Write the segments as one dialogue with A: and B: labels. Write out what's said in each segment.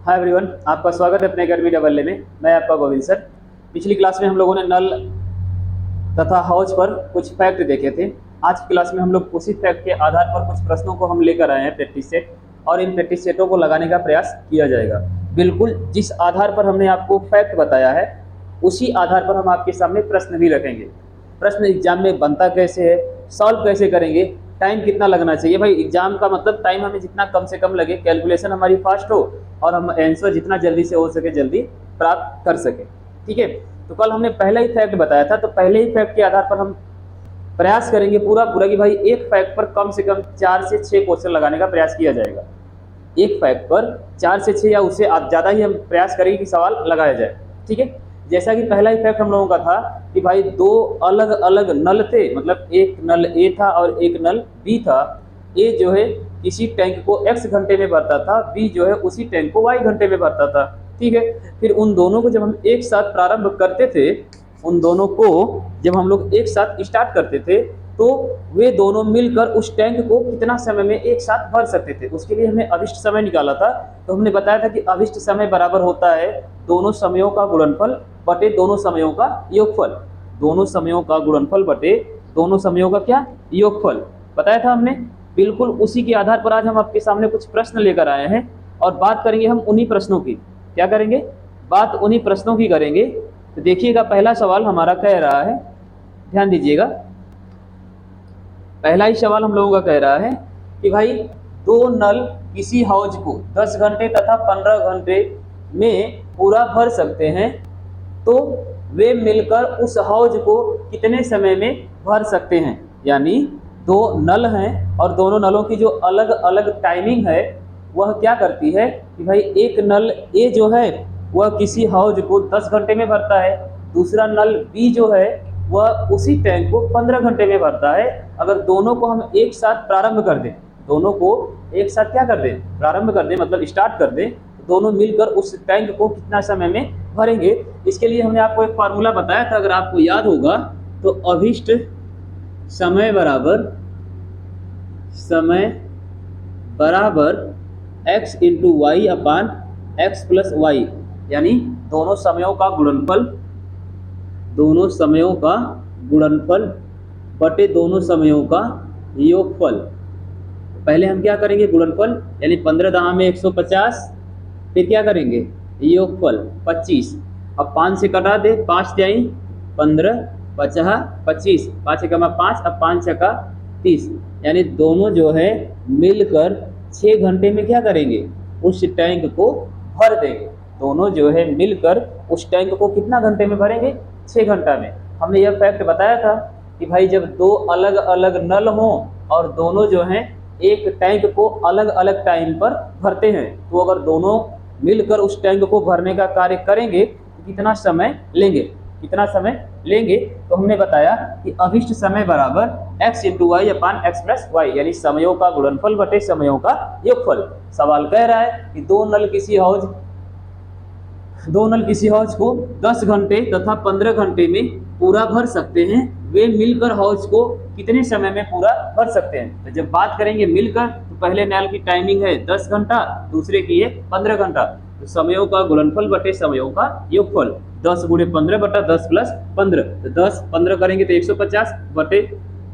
A: Hi everyone, आपका स्वागत है अपने अकेडमी डबल ए में। मैं आपका गोविंद सर। पिछली क्लास में हम लोगों ने नल तथा हौज पर कुछ फैक्ट देखे थे। आज की क्लास में हम लोग उसी फैक्ट के आधार पर कुछ प्रश्नों को हम लेकर आए हैं प्रैक्टिस सेट, और इन प्रैक्टिस सेटों को लगाने का प्रयास किया जाएगा। बिल्कुल जिस आधार पर हमने आपको फैक्ट बताया है उसी आधार पर हम आपके सामने प्रश्न भी रखेंगे। प्रश्न एग्जाम में बनता कैसे है, सॉल्व कैसे करेंगे, टाइम कितना लगना चाहिए। भाई एग्जाम का मतलब टाइम हमें जितना कम से कम लगे, कैलकुलेशन हमारी फास्ट हो और हम आंसर जितना जल्दी से हो सके जल्दी प्राप्त कर सके। ठीक है, तो कल हमने पहला ही फैक्ट बताया था, तो पहले ही फैक्ट के आधार पर हम प्रयास करेंगे पूरा कि भाई एक फैक्ट पर कम से कम 4 से 6 क्वेश्चन लगाने का प्रयास किया जाएगा। एक फैक्ट पर 4 से 6 या उससे ज़्यादा ही हम प्रयास करेंगे कि सवाल लगाया जाए। ठीक है, जैसा कि पहला इफेक्ट हम लोगों का था कि भाई दो अलग अलग नल थे, मतलब एक नल ए था और एक नल बी था। ए जो है किसी टैंक को x घंटे में भरता था, बी जो है उसी टैंक को y घंटे में भरता था। ठीक है, फिर उन दोनों को जब हम एक साथ प्रारंभ करते थे, उन दोनों को जब हम लोग एक साथ स्टार्ट करते थे तो वे दोनों मिलकर उस टैंक को कितना समय में एक साथ भर सकते थे। उसके लिए हमने अभिष्ट समय निकाला था। तो हमने बताया था कि अभिष्ट समय बराबर होता है दोनों समयों का गुणनफल बटे दोनों समयों का योगफल। दोनों समयों का गुणनफल बटे दोनों समयों का क्या, योगफल बताया था हमने। बिल्कुल उसी के आधार पर आज हम आपके सामने कुछ प्रश्न लेकर आए हैं और बात करेंगे हम उन्हीं प्रश्नों की। क्या करेंगे, बात उन्हीं प्रश्नों की करेंगे। तो देखिएगा, पहला सवाल हमारा कह रहा है, ध्यान दीजिएगा, पहला ही सवाल हम लोगों का कह रहा है कि भाई दो नल किसी हौज को 10 घंटे तथा 15 घंटे में पूरा भर सकते हैं, तो वे मिलकर उस हौज को कितने समय में भर सकते हैं। यानी दो नल हैं और दोनों नलों की जो अलग अलग टाइमिंग है वह क्या करती है कि भाई एक नल ए जो है वह किसी हौज को 10 घंटे में भरता है, दूसरा नल बी जो है वह उसी टैंक को 15 घंटे में भरता है। अगर दोनों को हम एक साथ प्रारंभ कर दें, दोनों को एक साथ क्या कर दें, प्रारंभ कर दें मतलब स्टार्ट कर दें, दोनों मिलकर उस टैंक को कितना समय में भरेंगे। इसके लिए हमने आपको एक फार्मूला बताया था, अगर आपको याद होगा तो अभिष्ट समय बराबर x into Y upon X plus Y, यानी दोनों समयों का गुणनफल बटे दोनों समयों का योगफल। पहले हम क्या करेंगे, गुणनफल यानी 15 दहा में 150, फिर क्या करेंगे योगफल 25। अब 5 से कटा दे, 5 जाई 15 50 25, 5 एकम 5, अब 5 छक्का 30, यानी दोनों जो है मिलकर 6 घंटे में क्या करेंगे, उस टैंक को भर देंगे। दोनों जो है मिलकर उस टैंक को कितना घंटे में भरेंगे, 6 घंटा में। हमने यह फैक्ट बताया था कि भाई जब दो अलग अलग नल हों और दोनों जो हैं एक टैंक को अलग अलग टाइम पर भरते हैं, तो अगर दोनों मिलकर उस टैंक को भरने का कार्य करेंगे तो कितना समय लेंगे, तो हमने बताया कि अभिष्ट समय बराबर x into Y upon X plus Y, यानी समयों का गुणनफल बटे समयों का योगफल। सवाल कह रहा है कि दो नल किसी हौज को 10 घंटे तथा 15 घंटे में पूरा भर सकते हैं, वे मिलकर हौज को कितने समय में पूरा भर सकते हैं। तो जब बात करेंगे मिलकर, तो पहले नल की टाइमिंग है 10 घंटा, दूसरे की है 15 घंटा, तो समयों का गुणनफल बटे समयों का योगफल 10 गुणे 15 बटा 10 प्लस 15, तो 10 15 करेंगे तो 150 बटे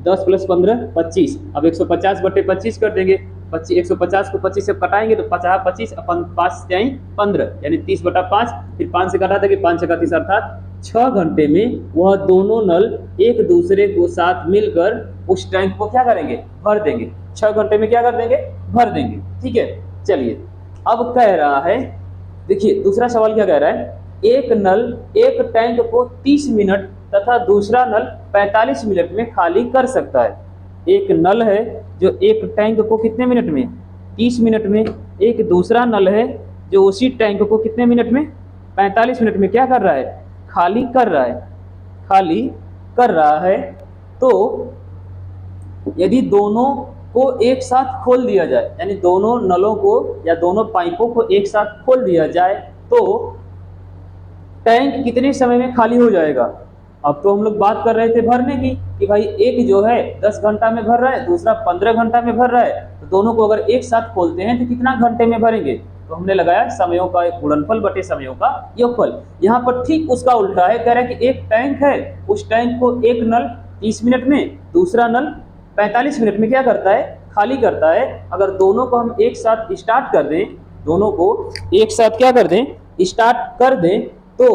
A: 10 प्लस 15 25। अब 150 बटे 25 कर देंगे, 150 को 25 से कटाएंगे तो 50 25 अपन 5 जाए 15, यानी 30 बटा 5, फिर 5 से कटा देंगे 5 छक्का 30, अर्थात 6 घंटे में वह दोनों नल एक दूसरे को साथ मिलकर उस टैंक को क्या करेंगे, भर देंगे। 6 घंटे में क्या कर देंगे, भर देंगे। ठीक है, चलिए अब कह रहा है, देखिए दूसरा सवाल क्या कह रहा है, एक नल एक टैंक को 30 मिनट तथा दूसरा नल 45 मिनट में खाली कर सकता है। एक नल है जो एक टैंक को कितने मिनट में, 30 मिनट में, एक दूसरा नल है जो उसी टैंक को कितने मिनट में, 45 मिनट में क्या कर रहा है, खाली कर रहा है। तो यदि दोनों को एक साथ खोल दिया जाए, यानी दोनों नलों को या दोनों पाइपों को एक साथ खोल दिया जाए, तो टैंक कितने समय में खाली हो जाएगा। अब तो हम लोग बात कर रहे थे भरने की कि भाई एक जो है 10 घंटा में भर रहा है, दूसरा 15 घंटा में भर रहा है, तो दोनों को अगर एक साथ खोलते हैं तो कितना घंटे में भरेंगे। तो हमने लगाया समयों का एक गुणनफल बटे समयों का योगफल। यहाँ पर ठीक उसका उल्टा है, कह रहा है कि एक टैंक है, उस टैंक को एक नल 30 मिनट में, दूसरा नल 45 मिनट में क्या करता है, खाली करता है। अगर दोनों को हम एक साथ स्टार्ट कर दें, दोनों को एक साथ क्या कर दें, स्टार्ट कर दें, तो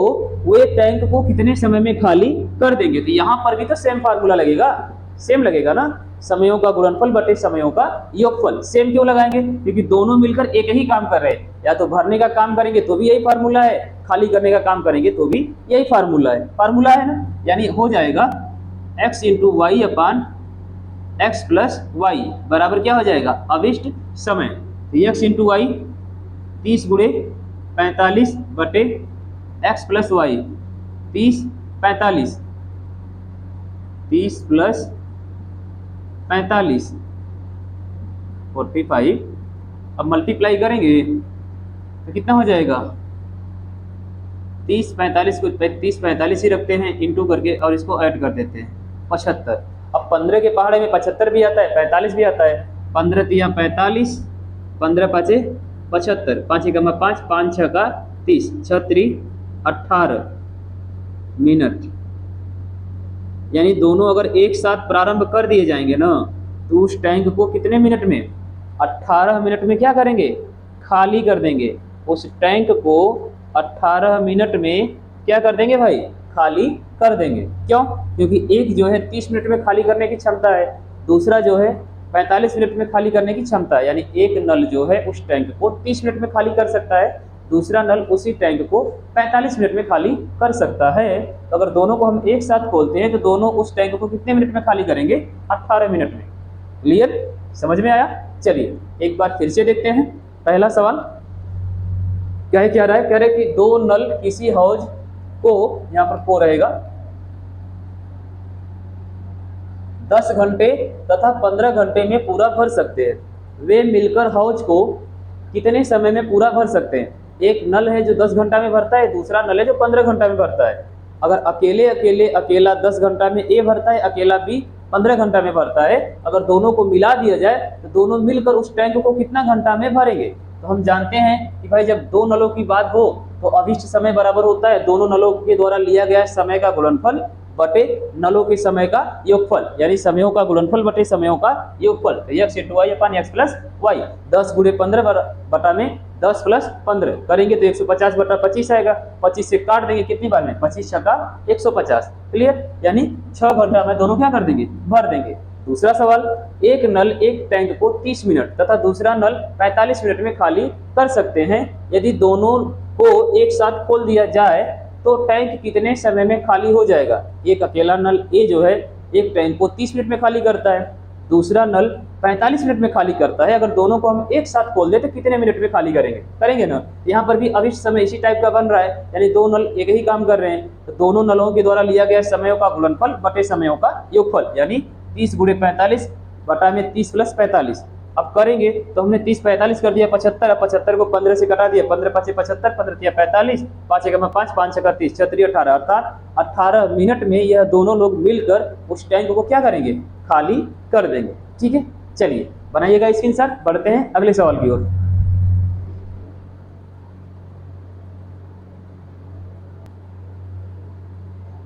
A: वे टैंक को कितने समय में खाली कर देंगे। तो यहाँ पर भी तो सेम फार्मूला लगेगा, सेम लगेगा ना, समयों का गुणनफल बटे समयों का योगफल। सेम क्यों लगाएंगे, क्योंकि दोनों मिलकर एक ही काम कर रहे हैं। या तो भरने का काम करेंगे तो भी यही फार्मूला है, खाली करने का काम करेंगे तो भी यही फार्मूला है ना। यानी हो जाएगा x into Y upon X plus Y बराबर क्या हो जाएगा, अविष्ट समय। तो x इंटू वाई 30 गुणे 45 बटे एक्स प्लस वाई, 30 45 30 प्लस 45 45। अब मल्टीप्लाई करेंगे तो कितना हो जाएगा, 30 45 को 30 45 ही रखते हैं इंटू करके और इसको ऐड कर देते हैं 75। अब 15 के पहाड़े में 75 भी आता है, 45 भी आता है। 15 तिया 45, 15 पाँचे 75, 5 एकम 5, 5 6 का 30, 6 3 18 मिनट। यानी दोनों अगर एक साथ प्रारंभ कर दिए जाएंगे ना, तो उस टैंक को कितने मिनट में, 18 मिनट में क्या करेंगे, खाली कर देंगे। उस टैंक को 18 मिनट में क्या कर देंगे भाई, खाली कर देंगे। क्यों, क्योंकि एक जो है 30 मिनट में खाली करने की क्षमता है, दूसरा जो है 45 मिनट में खाली करने की क्षमता है। यानी एक नल जो है उस टैंक को 30 मिनट में खाली कर सकता है, दूसरा नल उसी टैंक को 45 मिनट में खाली कर सकता है। तो अगर दोनों को हम एक साथ खोलते हैं तो दोनों उस टैंक को कितने मिनट में खाली करेंगे, 18 मिनट में। क्लियर, समझ में आया। चलिए एक बार फिर से देखते हैं। पहला सवाल क्या रहा है, कह रहे कि दो नल किसी हौज को, यहाँ पर को रहेगा, 10 घंटे तथा 15 घंटे में पूरा भर सकते हैं। वे मिलकर हौज को कितने समय में पूरा भर सकते हैं। एक नल है जो 10 घंटा में भरता है, दूसरा नल है जो 15 घंटा में भरता है। अगर अकेला 10 घंटा में ए भरता है, अकेला बी 15 घंटा में भरता है, अगर दोनों को मिला दिया जाए तो दोनों मिलकर उस टैंक को कितना घंटा में भरेंगे। तो हम जानते हैं कि भाई जब दो नलों की बात हो तो अभिष्ट समय बराबर होता है दोनों नलों के द्वारा लिया गया समय का गुणनफल बटे नलों के समय का योगफल, यानी समयों का गुणनफल बटे समयों का योगफल। x into Y upon X plus Y, 10 गुणे 15 बटा में 10 प्लस 15 करेंगे तो 150 बटा 25 आएगा। 25 से काट देंगे कितनी बार में, 25 छक्का 150। क्लियर, यानी 6 घंटा में दोनों क्या कर देंगे, भर देंगे। दूसरा सवाल, एक नल एक टैंक को 30 मिनट तथा दूसरा नल 45 मिनट में खाली कर सकते हैं। यदि दोनों को एक साथ खोल दिया जाए तो टैंक कितने समय में खाली हो जाएगा। एक अकेला नल ए जो है एक टैंक को 30 मिनट में खाली करता है, दूसरा नल 45 मिनट में खाली करता है। अगर दोनों को हम एक साथ खोल दे तो कितने मिनट में खाली करेंगे ना। यहाँ पर भी अभिष्ट समय इसी टाइप का बन रहा है, यानी दो नल एक ही काम कर रहे हैं, तो दोनों नलों के द्वारा लिया गया समयों का गुणनफल बटे समयों का योगफल, यानी 30 गुणे 45 बटा में 30 प्लस 45। अब करेंगे तो हमने 30 45 कर दिया 75, अब 75 को 15 से कटा दिया, 15 5 75, 15 3 45, 5 1 5, 5 6 30, 6 3 18, अर्थात 18 मिनट में यह दोनों लोग मिलकर उस टैंक को क्या करेंगे, खाली कर देंगे। ठीक है, चलिए बनाइएगा स्क्रीनशॉट। बढ़ते हैं अगले सवाल की ओर।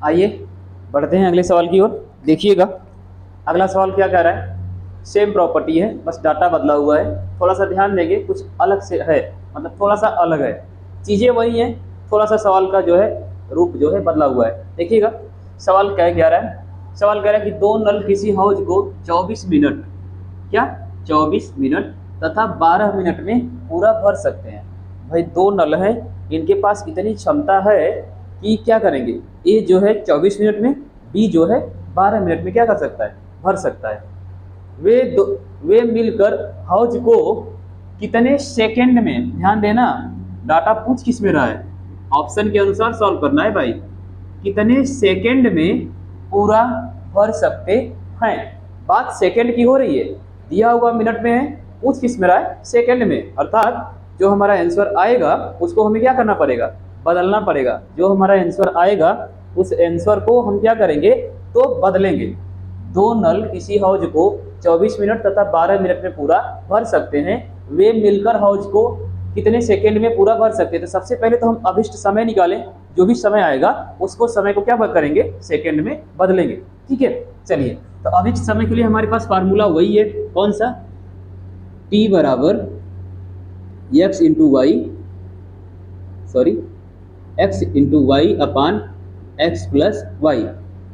A: आइए बढ़ते हैं अगले सवाल की ओर। देखिएगा अगला सवाल क्या कह रहा है, सेम प्रॉपर्टी है, बस डाटा बदला हुआ है। थोड़ा सा ध्यान देंगे, कुछ अलग से है, मतलब थोड़ा सा अलग है, चीज़ें वही हैं, थोड़ा सा सवाल का जो है रूप जो है बदला हुआ है। देखिएगा सवाल क्या कह रहा है, सवाल कह रहा है कि दो नल किसी हौज को 24 मिनट, क्या 24 मिनट तथा 12 मिनट में पूरा भर सकते हैं। भाई दो नल है, इनके पास इतनी क्षमता है कि क्या करेंगे, ए जो है 24 मिनट में, बी जो है 12 मिनट में क्या कर सकता है, भर सकता है। वे मिलकर हौज को कितने सेकंड में, ध्यान देना डाटा पूछ किस में रहा है, ऑप्शन के अनुसार सॉल्व करना है भाई, कितने सेकंड में पूरा भर सकते हैं। बात सेकंड की हो रही है, दिया हुआ मिनट में है, पूछ किस में रहा है, सेकंड में। अर्थात जो हमारा आंसर आएगा उसको हमें क्या करना पड़ेगा, बदलना पड़ेगा। जो हमारा आंसर आएगा उस आंसर को हम क्या करेंगे, तो बदलेंगे। दो नल किसी हौज को 24 मिनट तथा 12 मिनट में पूरा भर सकते हैं। वे मिलकर हौज को कितने सेकंड में पूरा भर सकते हैं। तो सबसे पहले तो हम अभिष्ट समय निकालें, जो भी समय आएगा उसको समय को क्या करेंगे, सेकंड में बदलेंगे। ठीक है, चलिए तो अभिष्ट समय के लिए हमारे पास फार्मूला वही है, कौन सा, t बराबर x into Y, sorry x into Y upon X plus Y,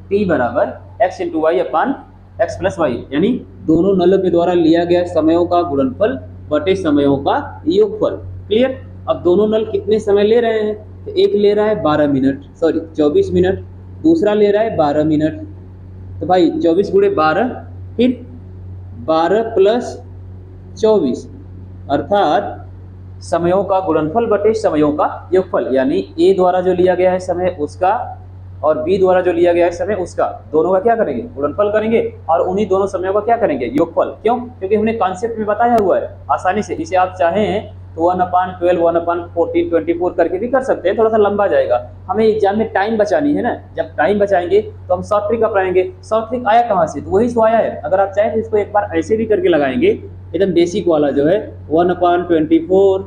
A: T बराबर x into Y upon X plus Y, यानी दोनों नलों के द्वारा लिया गया समयों का गुणनफल बटे समयों का योगफल। क्लियर। अब दोनों नल कितने समय ले रहे हैं, तो एक ले रहा है 12 मिनट, सॉरी 24 मिनट, दूसरा ले रहा है 12 मिनट। तो भाई 24 गुणे 12, फिर 12 प्लस 24, अर्थात समयों का गुणनफल बटे समयों का योगफल, यानी ए द्वारा जो लिया गया है समय उसका और बी द्वारा जो लिया गया है समय उसका, दोनों का क्या करेंगे, गुणनफल करेंगे और उन्हीं दोनों समयों का क्या करेंगे, योगफल। क्यों, क्योंकि हमने कॉन्सेप्ट में बताया हुआ है आसानी से। इसे आप चाहें तो 1/12, 1/14, 24 करके भी कर सकते हैं, थोड़ा सा लंबा जाएगा। हमें एग्जाम में टाइम बचानी है ना, जब टाइम बचाएंगे तो हम शॉर्ट ट्रिक अपनाएंगे। शॉर्ट ट्रिक आया कहाँ से, तो वही तो आया है। अगर आप चाहें तो इसको एक बार ऐसे भी करके लगाएंगे, एकदम बेसिक वाला जो है 1/24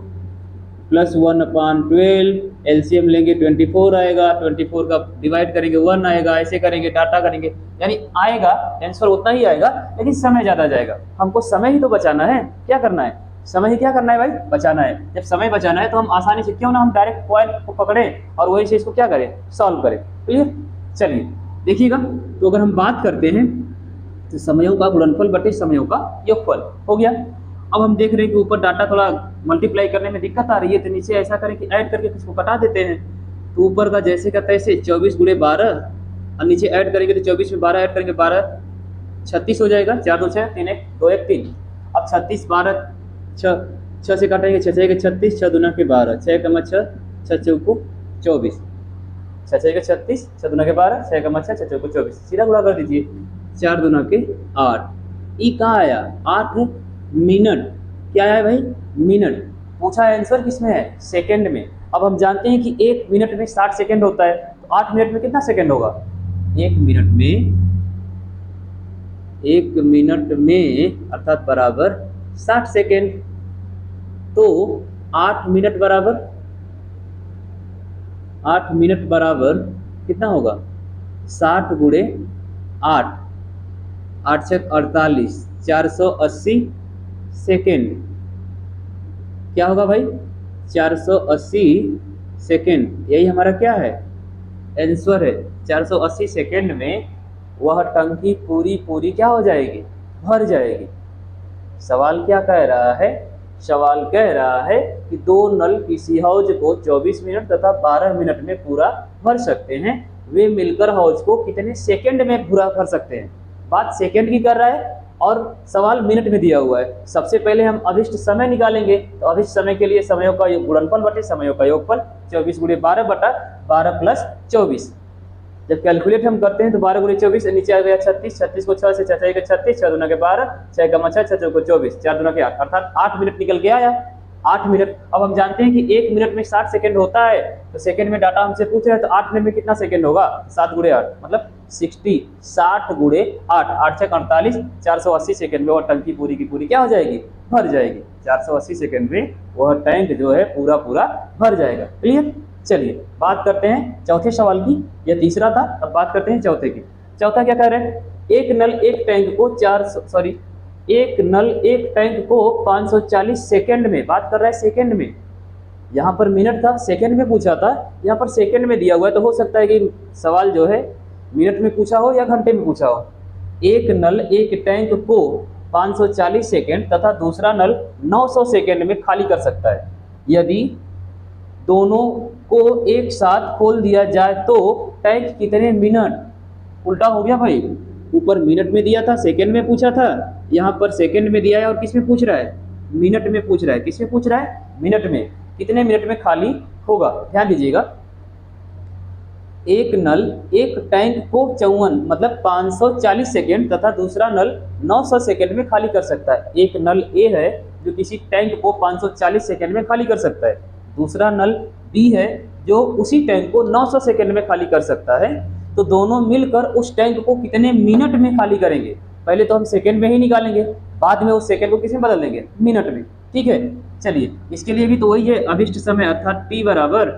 A: प्लस 1/12, एलसीएम लेंगे 24 आएगा, 24 का डिवाइड करेंगे 1 आएगा, ऐसे करेंगे डाटा करेंगे, यानी आएगा आंसर उतना ही आएगा, लेकिन समय ज़्यादा जाएगा। हमको समय ही तो बचाना है, क्या करना है, समय ही क्या करना है भाई, बचाना है। जब समय बचाना है तो हम आसानी से क्यों ना हम डायरेक्ट पॉइंट को पकड़ें और वही से इसको क्या करें, सॉल्व करें। क्लियर। चलिए देखिएगा, तो अगर हम बात करते हैं तो समयों का गुणनफल बटे समयों का योगफल हो गया। अब हम देख रहे हैं कि ऊपर डाटा थोड़ा मल्टीप्लाई करने में दिक्कत आ रही है, तो नीचे ऐसा करें कि ऐड करके इसको कटा देते हैं। तो ऊपर का जैसे का तैसे 24 गुणे 12 और नीचे ऐड करेंगे तो 24 में 12 ऐड करेंगे 12 36 हो जाएगा, 4 2 6 3 1 2 1 3। अब 36 12 6 से काटेंगे 6 6 36, 6 दूना के 12, 6 कमा 6 6 चौको 24, 6 6 के 36, 6 दूना के 12, 6 कमा 6 6 चौको 24, सीधा गुणा कर दीजिए, 4 दूना के 8। ई कहाँ आया, 8 मिनट। क्या है भाई, मिनट। पूछा है आंसर किसमें है, सेकंड में। अब हम जानते हैं कि 1 मिनट में 60 सेकंड होता है, तो 8 मिनट में कितना सेकंड होगा, 1 मिनट में अर्थात बराबर 60 सेकंड। तो 8 मिनट बराबर कितना होगा, 60 गुणे 8, 8 से 48, 480 सेकेंड। क्या होगा भाई, 480 सेकेंड, यही हमारा क्या है, आंसर है। 480 सेकेंड में वह टंकी पूरी क्या हो जाएगी, भर जाएगी। सवाल क्या कह रहा है, सवाल कह रहा है कि दो नल किसी हौज को 24 मिनट तथा 12 मिनट में पूरा भर सकते हैं, वे मिलकर हौज को कितने सेकेंड में पूरा भर सकते हैं। बात सेकेंड की कर रहा है और सवाल मिनट में दिया हुआ है। सबसे पहले हम अभिष्ट समय निकालेंगे, तो अभिष्ट समय के लिए समयों का गुणनफल बटे समयों का योगफल, 24 गुणे 12 बटा 12 प्लस 24। जब कैलकुलेट हम करते हैं तो 12 गुणे 24 नीचे आ गया 36, 36 को 6 से 6 6 के 36, 6 दूना के 12, 6 कमा 6 6 चौको 24, 4 दूना के 8, अर्थात 8 मिनट निकल के आया, 8 मिनट। अब हम जानते हैं कि 1 मिनट में 60 सेकंड होता है, तो सेकंड में डाटा हमसे पूछ रहे हैं, तो 8 मिनट में कितना सेकंड होगा, 7 गुणे 8 मतलब 60, 60 गुणे 8, 8 से 48, 480 सेकंड में वह टंकी पूरी की पूरी क्या हो जाएगी, भर जाएगी। 480 सेकंड में वह टैंक जो है पूरा भर जाएगा। क्लियर। चलिए बात करते हैं चौथे सवाल की, यह तीसरा था, अब बात करते हैं चौथे की। चौथा क्या कह रहे हैं, एक नल एक टैंक को 540 सेकंड में, बात कर रहा है सेकंड में, यहाँ पर मिनट था, सेकंड में पूछा था, यहाँ पर सेकंड में दिया हुआ है, तो हो सकता है कि सवाल जो है मिनट में पूछा हो या घंटे में पूछा हो। एक नल एक टैंक को 540 सेकंड तथा दूसरा नल 900 सेकंड में खाली कर सकता है। यदि दोनों को एक साथ खोल दिया जाए तो टैंक कितने मिनट, उल्टा हो गया भाई, ऊपर मिनट में दिया था, सेकंड में पूछा था, यहाँ पर सेकंड में दिया है और किस में पूछ रहा है, मिनट में पूछ रहा है। किस में पूछ रहा है, मिनट में, कितने मिनट में खाली होगा। ध्यान दीजिएगा, एक नल एक टैंक को 54 मतलब 540 सेकेंड तथा दूसरा नल 900 सेकेंड में खाली कर सकता है। एक नल ए है जो किसी टैंक को 540 सेकेंड में खाली कर सकता है, दूसरा नल बी है जो उसी टैंक को 900 सेकेंड में खाली कर सकता है। तो दोनों मिलकर उस टैंक को कितने मिनट में खाली करेंगे। पहले तो हम सेकेंड में ही निकालेंगे, बाद में उस सेकेंड को किस में बदल देंगे, मिनट में। ठीक है, चलिए इसके लिए भी तो वही है, अभिष्ट समय अर्थात t बराबर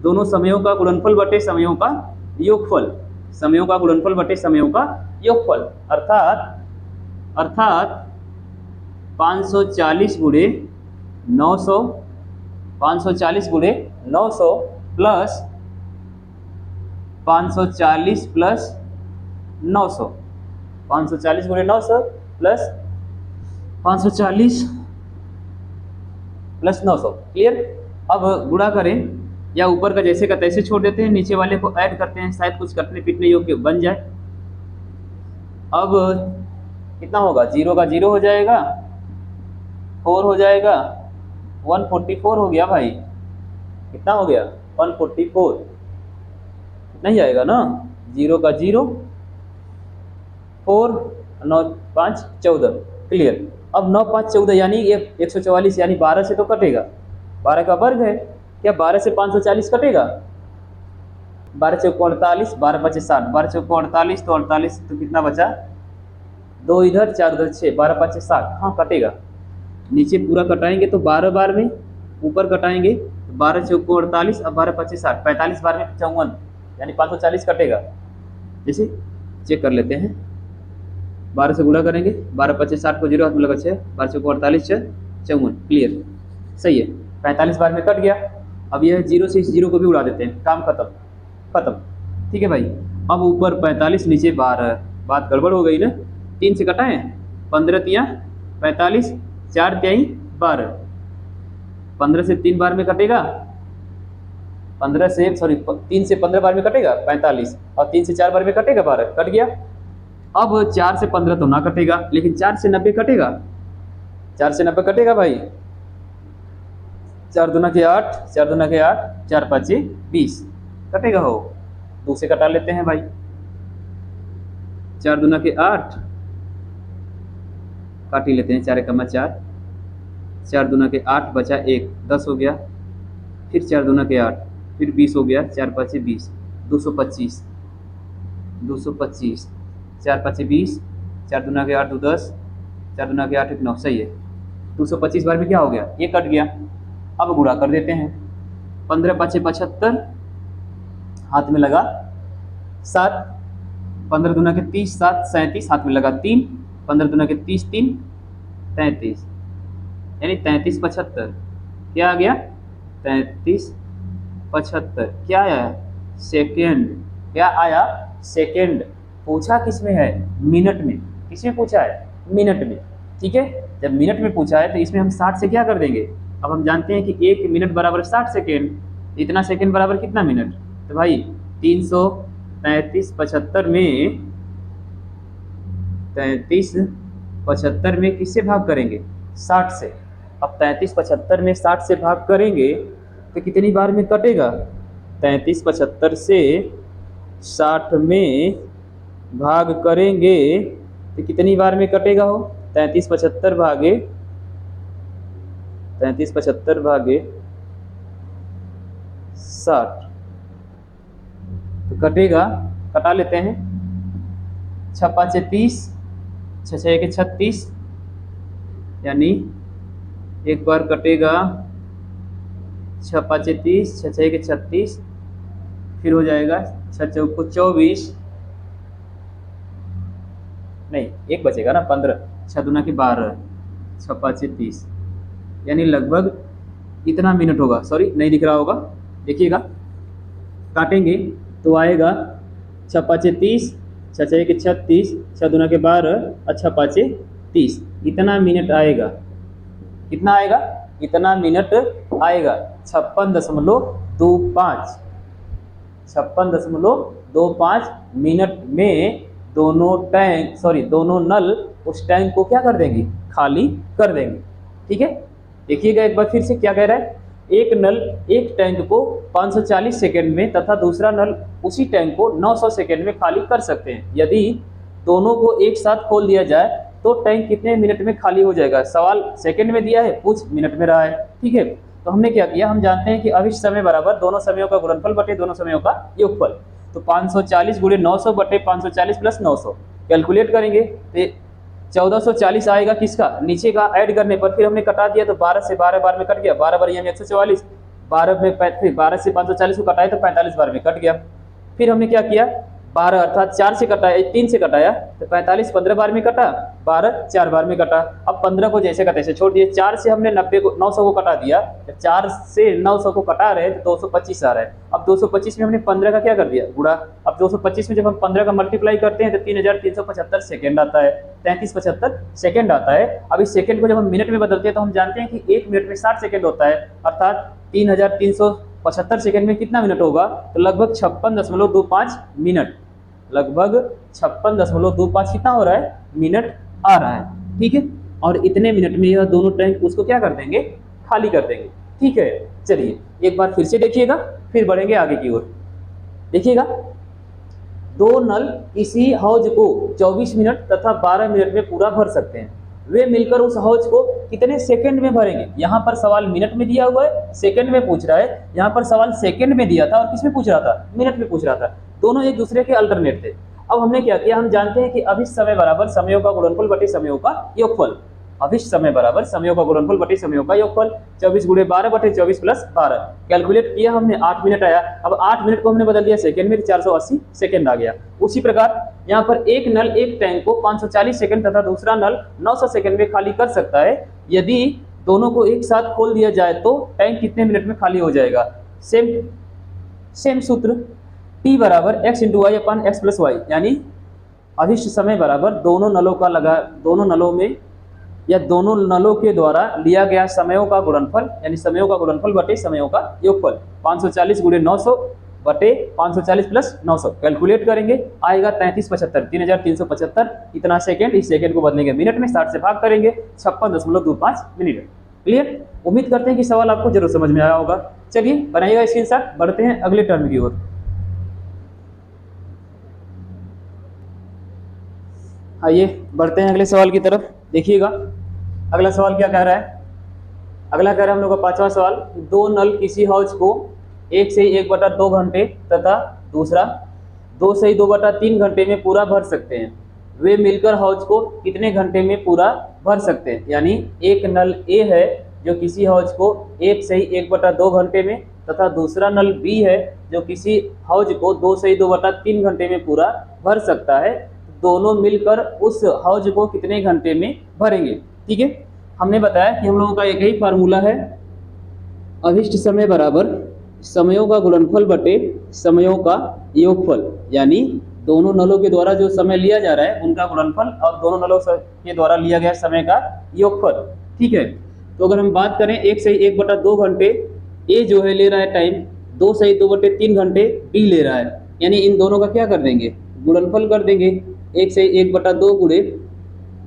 A: दोनों समयों का गुणनफल बटे समयों का योगफल, समयों का गुणनफल बटे समयों का योगफल, अर्थात 540 गुणे 900, 540 गुणे 900 प्लस 540 प्लस 900, 540 गुणे 900 प्लस 540 प्लस 900, क्लियर। अब गुणा करें या ऊपर का जैसे का तैसे छोड़ देते हैं, नीचे वाले को ऐड करते हैं, शायद कुछ कटने पीटने योग्य बन जाए। अब कितना होगा, 0 का 0 हो जाएगा, 4 हो जाएगा, 144 हो गया भाई, कितना हो गया 144, नहीं आएगा ना, 0 का 0, 4 9 5 14, क्लियर। अब 9 5 14 यानी ये 144 यानी 12 से तो कटेगा, 12 का वर्ग है, क्या 12 से 540 कटेगा, 12 चौक 48, 12 5 60, 12 चौक 48 तो 48 तो कितना बचा, 2 इधर 4 उधर 6, 12 5 60, हाँ कटेगा। नीचे पूरा कटाएंगे तो 12 बार में, ऊपर कटाएंगे तो 12 चौक 48 और 12 5 60, 45 बार में 54 यानी 540 कटेगा। जैसे चेक कर लेते हैं, 12 से गुणा करेंगे, 12 5 60 को 0 हाथ में लगा 6, 12 चौक 48 54, क्लियर, सही है, 45 बार में कट गया। अब यह 0 से इस 0 को भी उड़ा देते हैं, काम खत्म, ठीक है भाई। अब ऊपर 45 नीचे 12, बात गड़बड़ हो गई ना, 3 से कटाएं, 15 तिया 45, 4 तिहाई 12, 15 से 3 बार में कटेगा, 3 से 15 बार में कटेगा 45, और 3 से 4 बार में कटेगा 12, कट गया। अब 4 से 15 तो ना कटेगा, लेकिन 4 से 90 कटेगा, 4 से 90 कटेगा भाई, 4 दूना के 8, 4 दूना के 8, 4 5 20 कटेगा हो, 2 से कटा लेते हैं भाई, 4 दूना के 8 काट ही लेते हैं, 4 कमा 4, 4 दूना के 8 बचा 1, 10 हो गया, फिर 4 दूना के 8, फिर 20 हो गया, 4 5 20, 225, 4 5 20, 4 दूना के 8 10, 4 दूना के 8 9, सही है, 225 बार में क्या हो गया, ये कट गया। अब गुणा कर देते हैं, 15 5 75, हाथ में लगा 7, 15 दूना के 30 7 37, हाथ में लगा 3, 15 दूना के 30 3 33, यानी 33 75, क्या आ गया 33 75, क्या आया सेकेंड, क्या आया सेकेंड। पूछा किस में है, मिनट में, किस में पूछा है, मिनट में, ठीक है। जब मिनट में पूछा है तो इसमें हम 60 से क्या कर देंगे, अब हम जानते हैं कि 1 मिनट बराबर 60 सेकेंड, इतना सेकेंड बराबर कितना मिनट, तो भाई 333 75 में 33 75 में किससे भाग करेंगे, 60 से। अब 33 75 में 60 से भाग करेंगे तो कितनी बार में कटेगा, 33 75 से 60 में भाग करेंगे तो कितनी बार में कटेगा हो, 33 75 भागे 60 तो कटेगा, कटा लेते हैं, 6 5 30, 6 6 36, यानी एक बार कटेगा 6 5 30, 6 6 36, फिर हो जाएगा 6 चौक 24, नहीं एक बचेगा ना 15, 6 दूना के 12, 6 5 30, यानी लगभग इतना मिनट होगा, सॉरी नहीं दिख रहा होगा, देखिएगा काटेंगे तो आएगा 6 5 30, 6 6 36, 6 दूना के 12 और 6 5 30, इतना मिनट आएगा, कितना आएगा, इतना मिनट आएगा 56.25, 56.25 मिनट में दोनों नल उस टैंक को क्या कर देंगे, खाली कर देंगे, ठीक है। देखिएगा एक बार फिर से क्या कह रहा है, एक नल एक टैंक को 540 सेकेंड में तथा दूसरा नल उसी टैंक को 900 सेकेंड में खाली कर सकते हैं। यदि दोनों को एक साथ खोल दिया जाए तो टैंक कितने मिनट में खाली हो जाएगा, सवाल सेकंड में दिया है, पूछ मिनट में रहा है, ठीक है। तो हमने क्या किया, हम जानते हैं कि अभिष्ट समय बराबर दोनों समयों का गुणनफल बटे दोनों समयों का योगफल, तो 540 गुणे 900 बटे 540 प्लस 900 कैलकुलेट करेंगे तो 1440 आएगा किसका, नीचे का ऐड करने पर। फिर हमने कटा दिया तो 12 से 12 बार में कट गया, 12 बार यानी 144, 12 में 12 से 540 को कटाए तो 45 बार में कट गया। फिर हमने क्या किया, 12 अर्थात 4 से कटाया, 3 से कटाया तो 45 15 बार में कटा, 12 4 बार में कटा। अब 15 को जैसे का तैसे छोड़ दिए। 4 से हमने 90 को 900 को कटा दिया, 4 से 900 को कटा रहे तो 225 आ रहा है। अब 225 में हमने 15 का क्या कर दिया, गुणा। अब 225 में जब हम 15 का मल्टीप्लाई करते हैं तो 3375 सेकेंड आता है, 3375 सेकेंड आता है। अब इस सेकेंड को जब हम मिनट में बदलते हैं तो हम जानते हैं कि 1 मिनट में 60 सेकेंड होता है, अर्थात 3375 सेकेंड में कितना मिनट होगा, तो लगभग 56.25 मिनट, लगभग 56.25 कितना हो रहा है, मिनट आ रहा है। ठीक है, और इतने मिनट में यह दोनों टैंक उसको क्या कर देंगे, खाली कर देंगे। ठीक है, चलिए एक बार फिर से देखिएगा, फिर बढ़ेंगे आगे की ओर। देखिएगा, दो नल किसी हौज को 24 मिनट तथा 12 मिनट में पूरा भर सकते हैं। वे मिलकर उस हौज को कितने सेकंड में भरेंगे। यहाँ पर सवाल मिनट में दिया हुआ है, सेकंड में पूछ रहा है। यहाँ पर सवाल सेकंड में दिया था और किस में पूछ रहा था, मिनट में पूछ रहा था। दोनों एक दूसरे के अल्टरनेट थे। अब हमने क्या किया, हम जानते हैं कि अभिष्ट समय बराबर समयों का गुणनफल बटे समयों का योगफल। अभिष्ट समय बराबर समयों का गुणनफल बटे समयों का योगफल। 24 गुणे 12 बटे 24 प्लस 12 कैलकुलेट किया हमने, 8 मिनट आया। अब 8 मिनट को हमने बदल दिया सेकंड में, 480 सेकंड आ गया। उसी प्रकार यहाँ पर एक नल एक टैंक को 540 सेकंड तथा दूसरा नल 900 सेकंड में खाली कर सकता है। यदि दोनों को एक साथ खोल दिया जाए तो टैंक कितने मिनट में खाली हो जाएगा। सेम सूत्र, T बराबर x इंटू वाई अपन एक्स प्लस वाई, यानी अभिष्ट समय बराबर दोनों नलों में या दोनों नलों के द्वारा लिया गया समयों का गुणनफल, यानी समयों का गुणनफल बटे समयों का योगफल। 540 गुणे 900 बटे 540 प्लस 900 कैलकुलेट करेंगे, आएगा 3375, 3375 इतना सेकंड। इस सेकंड को बदलेंगे मिनट में, 60 से भाग करेंगे, 56.25 मिनट। क्लियर, उम्मीद करते हैं कि सवाल आपको जरूर समझ में आया होगा। चलिए बनाइएगा स्क्रीनशॉट, बढ़ते हैं अगले टर्म की ओर। आइए बढ़ते हैं अगले सवाल की तरफ। देखिएगा अगला सवाल क्या कह रहा है। अगला कह रहा है हम लोग का पांचवा सवाल, दो नल किसी हौज को 1 से 1/2 घंटे तथा दूसरा 2 से 2/3 घंटे में पूरा भर सकते हैं। वे मिलकर हौज को कितने घंटे में पूरा भर सकते हैं। यानी एक नल ए है जो किसी हौज को 1 से 1/2 घंटे में तथा दूसरा नल बी है जो किसी हौज को 2 से 2/3 घंटे में पूरा भर सकता है। दोनों मिलकर उस हौज को कितने घंटे में भरेंगे। ठीक है, हमने बताया कि हम लोगों का एक ही फार्मूला है, अभिष्ट समय बराबर समयों का गुणनफल बटे समयों का योगफल, यानी दोनों नलों के द्वारा जो समय लिया जा रहा है उनका गुणनफल और दोनों नलों के द्वारा लिया गया समय का योगफल। ठीक है, तो अगर हम बात करें 1 से 1/2 घंटे ए जो है ले रहा है टाइम, 2 से 2/3 घंटे बी ले रहा है, यानी इन दोनों का क्या कर देंगे, गुणनफल कर देंगे। 1 से 1/2 गुणे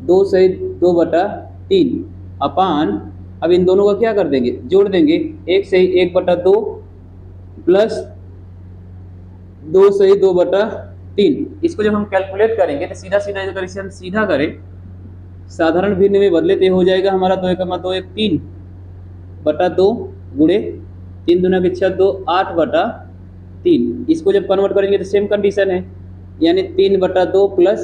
A: 2 से 2/3 अपान, अब इन दोनों का क्या कर देंगे, जोड़ देंगे। 1 से 1/2 प्लस 2 से 2/3, इसको जब हम कैलकुलेट करेंगे तो सीधा सीधा अगर इसे हम सीधा करें, साधारण भिन्न में बदले तो हो जाएगा हमारा 2 1 2 1 3/2 गुणे 3 दूना के 6 2 8/3। इसको जब कन्वर्ट करेंगे तो सेम कंडीशन है, यानी 3/2 प्लस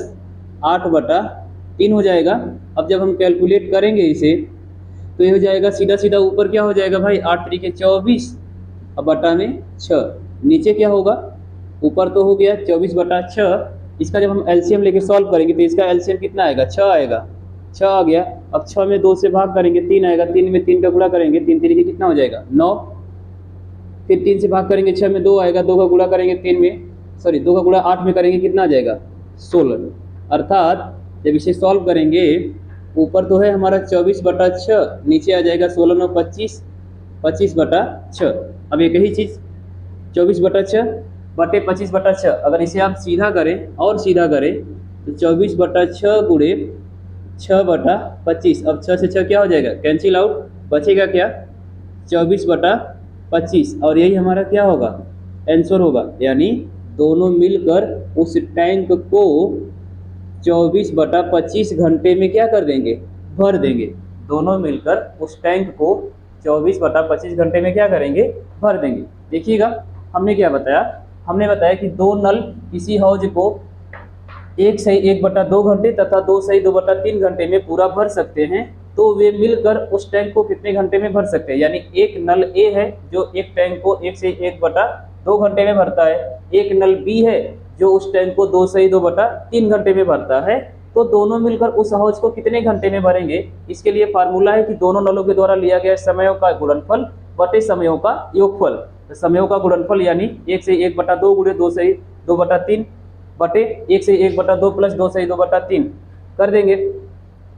A: 8/3 हो जाएगा। अब जब हम कैलकुलेट करेंगे इसे तो ये हो जाएगा सीधा सीधा ऊपर क्या हो जाएगा भाई, 8 3 24 अब बटा में 6, नीचे क्या होगा, ऊपर तो हो गया 24/6। इसका जब हम एलसीएम लेके सॉल्व करेंगे तो इसका एलसीएम कितना आएगा, 6 आएगा, 6 आ गया। अब 6 में 2 से भाग करेंगे 3 आएगा, 3 में 3 का गुणा करेंगे, 3 3 कितना हो जाएगा 9, फिर 3 से भाग करेंगे 6 में 2 आएगा, 2 का गुणा करेंगे 3 में, सॉरी 2 का गुणा 8 में करेंगे कितना आ जाएगा 16। अर्थात जब इसे सॉल्व करेंगे ऊपर तो है हमारा 24/6, नीचे आ जाएगा 16 9 25, 25/6। अब एक ही चीज़ 24/6 बटे 25/6, अगर इसे आप सीधा करें और सीधा करें तो 24/6 गुणे 6/25। अब 6 से 6 क्या हो जाएगा, कैंसिल आउट, बचेगा क्या 24/25, और यही हमारा क्या होगा, आंसर होगा। यानी दोनों मिलकर उस टैंक को 24/25 घंटे में क्या कर देंगे, भर देंगे। दोनों मिलकर उस टैंक को 24/25 घंटे में क्या करेंगे, भर देंगे। देखिएगा हमने क्या बताया, हमने बताया कि दो नल किसी हौज को 1 सही 1/2 घंटे तथा 2 सही 2/3 घंटे में पूरा भर सकते हैं, तो वे मिलकर उस टैंक को कितने घंटे में भर सकते हैं। यानी एक नल ए है जो एक टैंक को 1 से 1/2 घंटे में भरता है, एक नल बी है जो उस टैंक को 2 सही 2/3 घंटे में भरता है, तो दोनों मिलकर उस हौज को कितने घंटे में भरेंगे। इसके लिए फार्मूला है कि दोनों नलों के द्वारा लिया गया समयों का गुणनफल बटे समयों का योगफल। तो समयों का गुणनफल यानी 1 से 1/2 गुणे 2 सही 2/3 बटे 1 से 1/2 प्लस 2 सही 2/3 कर देंगे।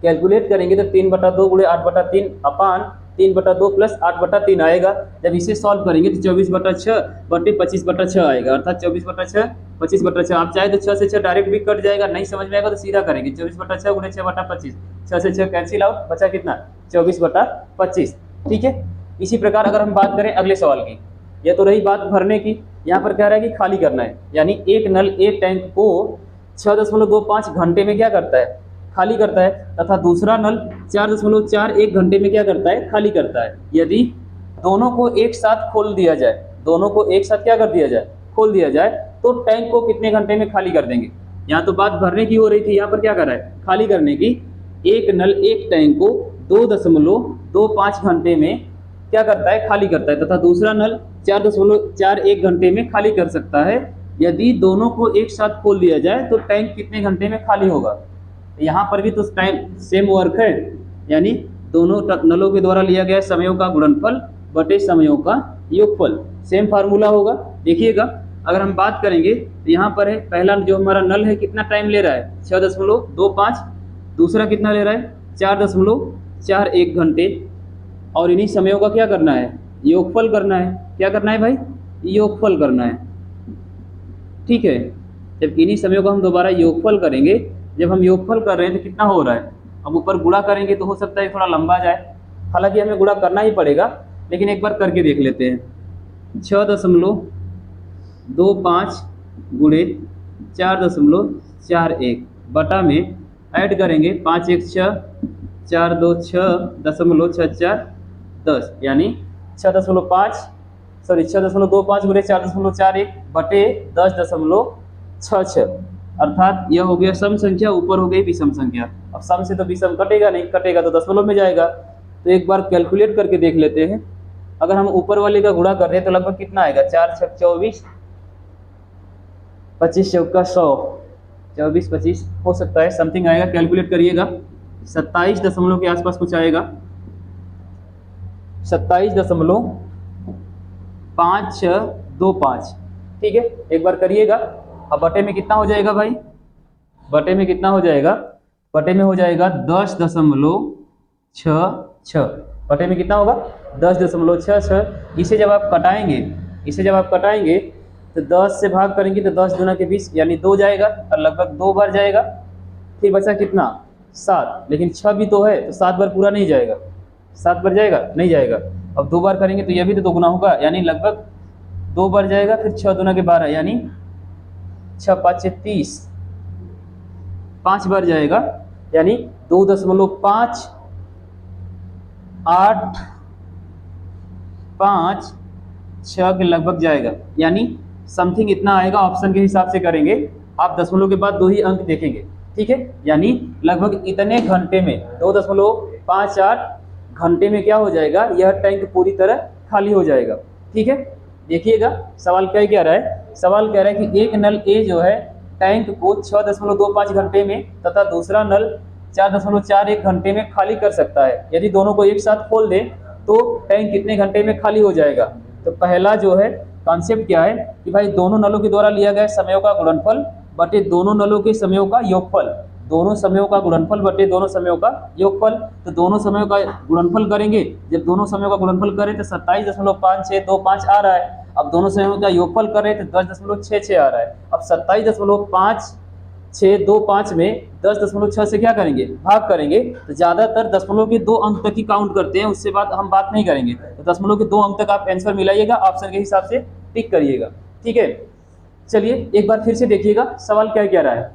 A: कैलकुलेट करेंगे तो 3/2 गुणे 8/3 अपान 3/2 प्लस 8/3 आएगा। जब इसे सॉल्व करेंगे तो 24/6 बटे 25/6 आएगा, अर्थात 24/6 25/6। आप चाहे तो 6 से 6 डायरेक्ट भी कट जाएगा, नहीं समझ में आएगा तो सीधा करेंगे 24/6 गुणे 6/25, 6 से 6 कैंसिल आउट, बचा कितना 24/25। ठीक है। इसी प्रकार अगर हम बात करें अगले सवाल की, यह तो रही बात भरने की। यहाँ पर कह रहा है कि खाली करना है, यानी एक नल ए टैंक को 6.25 घंटे में क्या करता है, खाली करता है, तथा दूसरा नल 4.41 घंटे में क्या करता है, खाली करता है। यदि दोनों को एक साथ खोल दिया जाए, दोनों को एक साथ क्या कर दिया जाए, खोल दिया जाए, तो टैंक को कितने घंटे में खाली कर देंगे। यहाँ तो बात भरने की हो रही थी, यहाँ पर क्या कर रहा है, खाली करने की। एक नल एक टैंक को 2.25 घंटे में क्या करता है, खाली करता है, तथा दूसरा नल 4.41 घंटे में खाली कर सकता है। यदि दोनों को एक साथ खोल दिया जाए तो टैंक कितने घंटे में खाली होगा। यहाँ पर भी तो टाइम सेम वर्क है, यानी दोनों नलों के द्वारा लिया गया समयों का गुणनफल बटे समयों का योगफल, सेम फार्मूला होगा। देखिएगा अगर हम बात करेंगे तो यहाँ पर है पहला जो हमारा नल है कितना टाइम ले रहा है 6.25, दूसरा कितना ले रहा है 4.41 घंटे, और इन्हीं समयों का क्या करना है, योगफल करना है। क्या करना है भाई, योगफल करना है। ठीक है। जब इन्हीं समयों का हम दोबारा योगफल करेंगे, जब हम योगफल कर रहे हैं तो कितना हो रहा है, अब ऊपर गुणा करेंगे तो हो सकता है थोड़ा लंबा जाए, हालांकि हमें गुणा करना ही पड़ेगा, लेकिन एक बार करके देख लेते हैं। 6.25 गुणे 4.41 बटा में ऐड करेंगे 5 1 6 4 2 6.64 10, यानी 6.25 गुणे 4.41 बटे 10.66, अर्थात यह हो गया सम संख्या, ऊपर हो गई विषम संख्या। अब सम से तो विषम कटेगा नहीं, कटेगा तो दशमलव में जाएगा। तो एक बार कैलकुलेट करके देख लेते हैं। अगर हम ऊपर वाले का गुणा कर रहे हैं तो लगभग कितना आएगा, 4 6 24, 25 चौका 100, 24 25 हो सकता है समथिंग आएगा, कैलकुलेट करिएगा। 27 दशमलव के आसपास कुछ आएगा, 27.5625। ठीक है, एक बार करिएगा। अब बटे में कितना हो जाएगा भाई, बटे में कितना हो जाएगा, बटे में हो जाएगा 10.66, बटे में कितना होगा 10.66। इसे जब आप कटाएंगे, तो 10 से भाग करेंगे तो 10 दूना के 20 यानी 2 जाएगा, और लगभग 2 बार जाएगा। फिर बचा कितना 7, लेकिन 6 भी तो है, तो 7 बार पूरा नहीं जाएगा, 7 बार जाएगा नहीं जाएगा। अब 2 बार करेंगे तो यह भी तो 2 गुना होगा, यानी लगभग 2 बार जाएगा। फिर 6 दूना के 12 यानी 6 5 30, 5 बार जाएगा, यानी 2.5856 के लगभग जाएगा, यानी समथिंग इतना आएगा। ऑप्शन के हिसाब से करेंगे, आप दशमलव के बाद 2 ही अंक देखेंगे। ठीक है, यानी लगभग इतने घंटे में 2.58 घंटे में क्या हो जाएगा, यह टैंक पूरी तरह खाली हो जाएगा। ठीक है, देखिएगा सवाल क्या कह रहा है, सवाल कह रहा है कि एक नल ए जो है टैंक को 6.25 घंटे में तथा दूसरा नल 4.41 घंटे में खाली कर सकता है। यदि दोनों को एक साथ खोल दें तो टैंक कितने घंटे में खाली हो जाएगा। तो पहला जो है कॉन्सेप्ट क्या है कि भाई दोनों नलों के द्वारा लिया गया समयों का गुणनफल बटे दोनों नलों के समयों का योगफल, दोनों समयों का गुणनफल बटे दोनों समयों का योगफल। तो दोनों समयों का गुणनफल करेंगे, जब दोनों समयों का गुणनफल करें तो 27.5625 आ रहा है। अब दोनों समयों का योगफल करें तो 10.66 आ रहा है। अब 27.5625 में 10.6 से क्या करेंगे, भाग करेंगे। तो ज़्यादातर दशमलव के 2 अंक तक ही काउंट करते हैं, उससे बाद हम बात नहीं करेंगे। तो दशमलव के 2 अंक तक आप आंसर मिलाइएगा, ऑप्शन के हिसाब से टिक करिएगा। ठीक है, चलिए एक बार फिर से देखिएगा सवाल क्या कह रहा है।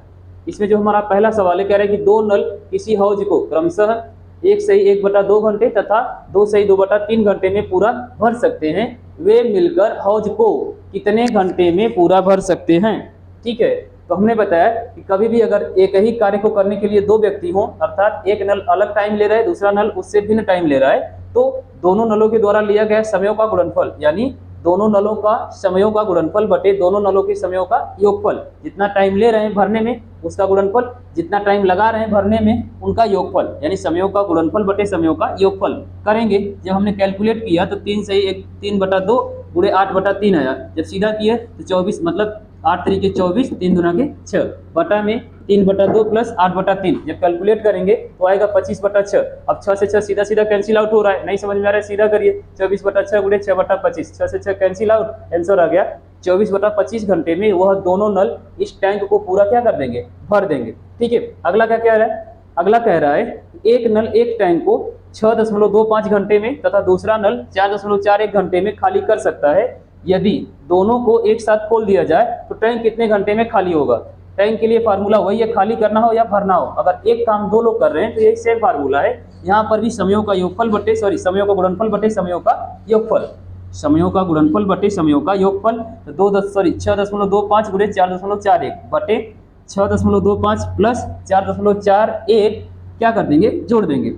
A: इसमें जो हमारा पहला सवाल है, कह रहा है कि 2 नल किसी हौज को क्रमशः 1 सही 1/2 घंटे तथा 2 सही 2/3 घंटे में पूरा भर सकते हैं। वे मिलकर हौज को कितने घंटे में पूरा भर सकते हैं। ठीक है, तो हमने बताया कि कभी भी अगर एक ही कार्य को करने के लिए दो व्यक्ति हों, अर्थात एक नल अलग टाइम ले रहा है, दूसरा नल उससे भिन्न टाइम ले रहा है, तो दोनों नलों के द्वारा लिया गया समयों का गुणनफल, यानी दोनों नलों का समयों का गुणनफल बटे दोनों नलों के समयों का योगफल, जितना टाइम ले रहे हैं भरने में उसका गुणनफल, जितना टाइम लगा रहे हैं भरने में उनका योगफल, यानी समयों का गुणनफल बटे समयों का योगफल करेंगे। जब हमने कैलकुलेट किया तो 3 से 1 3/2 गुणे 8/3 आया। जब सीधा किया तो 24, मतलब 8 3 के 24, 3 दूना के 6 बटा में 3/2 प्लस 8/3, जब कैलकुलेट करेंगे तो आएगा 25/6। अब 6 से 6 सीधा सीधा कैंसिल आउट हो रहा है, नहीं समझ में आ रहा है सीधा करिए, 24/6 गुणे 6/25, 6 से 6 कैंसिल आउट, आंसर आ गया 24/25 घंटे में वह दोनों नल इस टैंक को पूरा क्या कर देंगे, भर देंगे। ठीक है, अगला क्या कह रहा है, अगला कह रहा है एक नल एक टैंक को 6.25 घंटे में तथा दूसरा नल 4.41 घंटे में खाली कर सकता है। यदि दोनों को एक साथ खोल दिया जाए तो टैंक कितने घंटे में खाली होगा। टैंक के लिए फार्मूला वही है, खाली करना हो या भरना हो, अगर एक काम दो लोग कर रहे हैं तो यही सेम फार्मूला है। यहाँ पर भी समयों का योगफल बटे समयों का गुणनफल बटे समयों का योगफल, समयों का गुणनफल बटे समयों का योगफल, तो 6.25 गुणे 4.41 बटे 6.25 प्लस 4.41 क्या कर देंगे, जोड़ देंगे,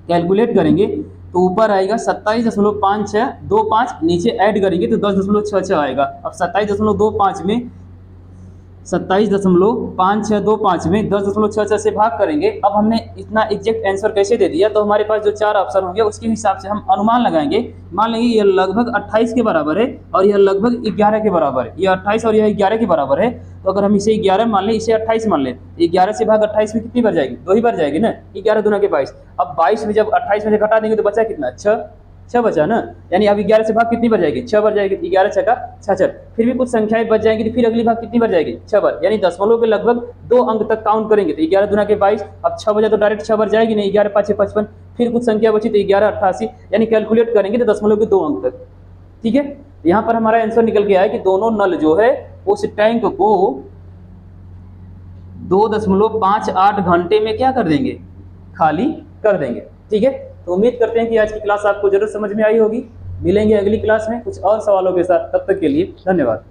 A: कैलकुलेट करेंगे तो ऊपर आएगा 27.5625, नीचे ऐड करेंगे तो 10.66 आएगा। अब 27.25 में 27.5625 में 10.66 से भाग करेंगे। अब हमने इतना एग्जैक्ट आंसर कैसे दे दिया, तो हमारे पास जो 4 ऑप्शन होंगे उसके हिसाब से हम अनुमान लगाएंगे। मान लेंगे यह लगभग 28 के बराबर है और यह लगभग 11 के बराबर है, यह 28 और यह 11 के बराबर है, तो अगर हम इसे 11 मान लें, इसे 28 मान लें, 11 से भाग 28 में कितनी बार जाएगी, 2 ही बार जाएगी ना, 11 दूना के 22। अब 22 में जब 28 में से घटा देंगे तो बचा कितना, 6 बचा ना, यानी अब 11 से भाग कितनी बार जाएगी, 6 बार जाएगी, 11 6 का 66, फिर भी कुछ संख्याएं बच जाएंगी, तो फिर अगली भाग कितनी बार जाएगी, 6 बार, यानी दशमलव के लगभग 2 अंक तक काउंट करेंगे तो 11 दूना के 22, अब 6 बजा तो डायरेक्ट 6 बार जाएगी नहीं, 11 5 55, फिर कुछ संख्या बची तो 11 88, यानी कैलकुलेट करेंगे तो दशमलव के 2 अंक तक। ठीक है, यहाँ पर हमारा आंसर निकल के आया कि दोनों नल जो है उस टैंक को 2.58 घंटे में क्या कर देंगे, खाली कर देंगे। ठीक है, तो उम्मीद करते हैं कि आज की क्लास आपको जरूर समझ में आई होगी। मिलेंगे अगली क्लास में कुछ और सवालों के साथ, तब तक के लिए धन्यवाद।